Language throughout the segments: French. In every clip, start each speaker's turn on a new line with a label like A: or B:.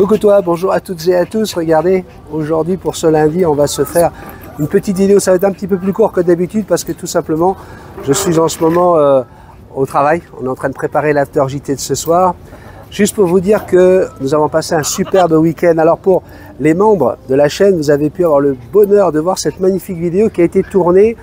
A: Coucou toi, bonjour à toutes et à tous. Regardez, aujourd'hui pour ce lundi, on va se faire une petite vidéo. Ça va être un petit peu plus court que d'habitude parce que tout simplement, je suis en ce moment au travail. On est en train de préparer l'after JT de ce soir. Juste pour vous dire que nous avons passé un superbe week-end. Alors pour les membres de la chaîne, vous avez pu avoir le bonheur de voir cette magnifique vidéo qui a été tournée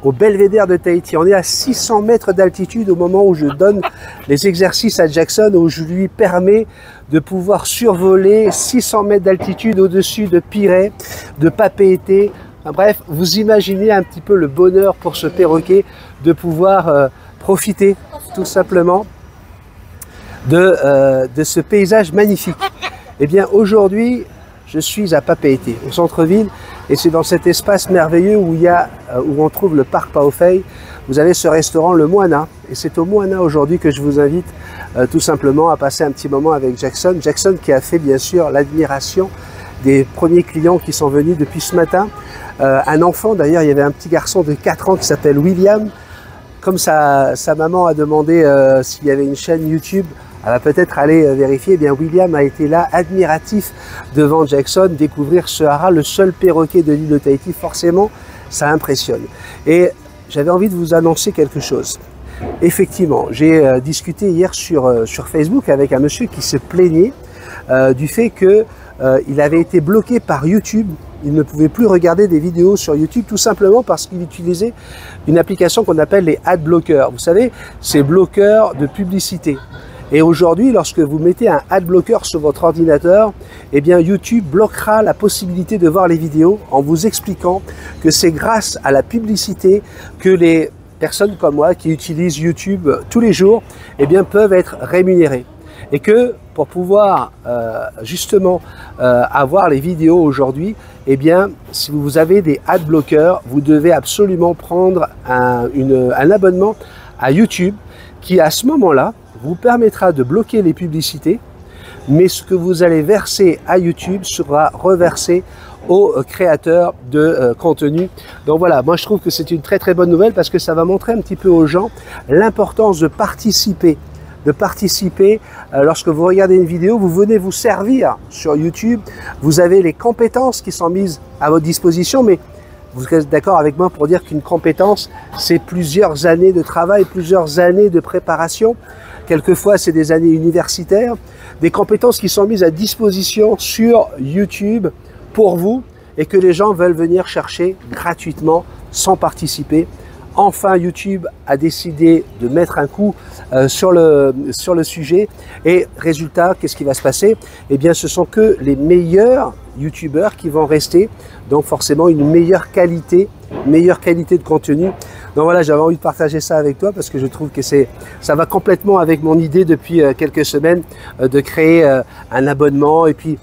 A: au Belvédère de Tahiti. On est à 600 mètres d'altitude au moment où je donne les exercices à Jackson, où je lui permets de pouvoir survoler 600 mètres d'altitude au-dessus de Pirée, de Papeete. Enfin, bref, vous imaginez un petit peu le bonheur pour ce perroquet de pouvoir profiter tout simplement de ce paysage magnifique. Eh bien aujourd'hui, je suis à Papeete, au centre-ville, et c'est dans cet espace merveilleux où on trouve le parc Pao'Whai. Vous avez ce restaurant, le Moana, et c'est au Moana aujourd'hui que je vous invite tout simplement à passer un petit moment avec Jackson. Jackson qui a fait bien sûr l'admiration des premiers clients qui sont venus depuis ce matin. Un enfant d'ailleurs, il y avait un petit garçon de 4 ans qui s'appelle William. Comme sa maman a demandé s'il y avait une chaîne YouTube, elle va peut-être aller vérifier. Eh bien, William a été là, admiratif devant Jackson, découvrir ce hara, le seul perroquet de l'île de Tahiti. Forcément, ça impressionne. Et j'avais envie de vous annoncer quelque chose. Effectivement, j'ai discuté hier sur Facebook avec un monsieur qui se plaignait du fait qu'il avait été bloqué par YouTube. Il ne pouvait plus regarder des vidéos sur YouTube tout simplement parce qu'il utilisait une application qu'on appelle les ad blockers. Vous savez, ces bloqueurs de publicité. Et aujourd'hui, lorsque vous mettez un ad blocker sur votre ordinateur, eh bien YouTube bloquera la possibilité de voir les vidéos en vous expliquant que c'est grâce à la publicité que les personnes comme moi qui utilisent YouTube tous les jours, eh bien peuvent être rémunérées. Et que pour pouvoir justement avoir les vidéos aujourd'hui, eh bien si vous avez des ad blockers, vous devez absolument prendre un abonnement à YouTube qui à ce moment-là vous permettra de bloquer les publicités, mais ce que vous allez verser à YouTube sera reversé aux créateurs de contenu. Donc voilà, moi je trouve que c'est une très très bonne nouvelle parce que ça va montrer un petit peu aux gens l'importance de participer. Lorsque vous regardez une vidéo, vous venez vous servir sur YouTube, vous avez les compétences qui sont mises à votre disposition, mais vous êtes d'accord avec moi pour dire qu'une compétence, c'est plusieurs années de travail, plusieurs années de préparation. Quelquefois, c'est des années universitaires, des compétences qui sont mises à disposition sur YouTube pour vous et que les gens veulent venir chercher gratuitement sans participer. Enfin, YouTube a décidé de mettre un coup sur le sujet et résultat, qu'est-ce qui va se passer? Eh bien, ce sont que les meilleurs YouTubeurs qui vont rester, donc forcément une meilleure qualité de contenu. Donc voilà, j'avais envie de partager ça avec toi parce que je trouve que ça va complètement avec mon idée depuis quelques semaines de créer un abonnement. Et puis,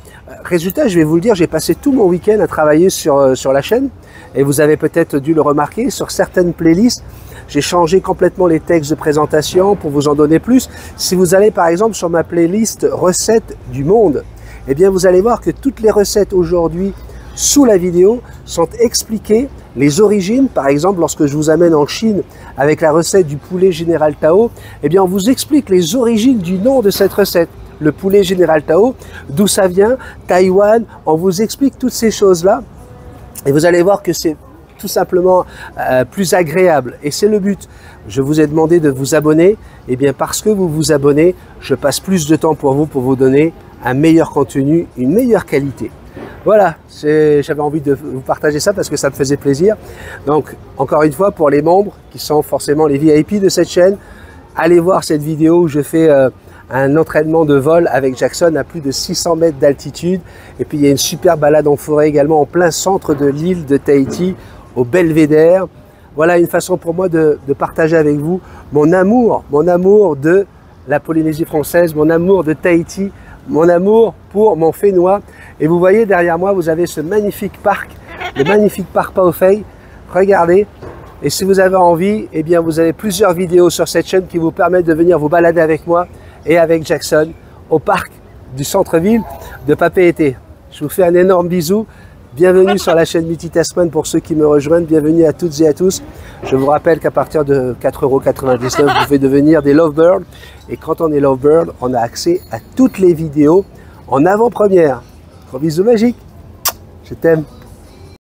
A: résultat, je vais vous le dire, j'ai passé tout mon week-end à travailler sur la chaîne et vous avez peut-être dû le remarquer, sur certaines playlists, j'ai changé complètement les textes de présentation pour vous en donner plus. Si vous allez par exemple sur ma playlist recettes du monde, eh bien vous allez voir que toutes les recettes aujourd'hui sous la vidéo sont expliquées, les origines. Par exemple, lorsque je vous amène en Chine avec la recette du poulet Général Tao, eh bien on vous explique les origines du nom de cette recette. Le poulet Général Tao, d'où ça vient, Taïwan, on vous explique toutes ces choses-là et vous allez voir que c'est tout simplement plus agréable et c'est le but. Je vous ai demandé de vous abonner, et bien parce que vous vous abonnez, je passe plus de temps pour vous donner un meilleur contenu, une meilleure qualité. Voilà, j'avais envie de vous partager ça parce que ça me faisait plaisir. Donc encore une fois, pour les membres qui sont forcément les VIP de cette chaîne, allez voir cette vidéo où je fais un entraînement de vol avec Jackson à plus de 600 mètres d'altitude. Et puis il y a une super balade en forêt également en plein centre de l'île de Tahiti, au Belvédère. Voilà une façon pour moi de partager avec vous mon amour de la Polynésie française, mon amour de Tahiti, mon amour pour mon Fénois. Et vous voyez derrière moi, vous avez ce magnifique parc, le magnifique parc Pao'Whai. Regardez. Et si vous avez envie, eh bien vous avez plusieurs vidéos sur cette chaîne qui vous permettent de venir vous balader avec moi et avec Jackson au parc du centre-ville de Papeete. Je vous fais un énorme bisou. Bienvenue sur la chaîne Multitasman pour ceux qui me rejoignent. Bienvenue à toutes et à tous. Je vous rappelle qu'à partir de 4,99 €, vous pouvez devenir des Lovebirds. Et quand on est Lovebird, on a accès à toutes les vidéos en avant-première. Gros bisous magiques. Je t'aime.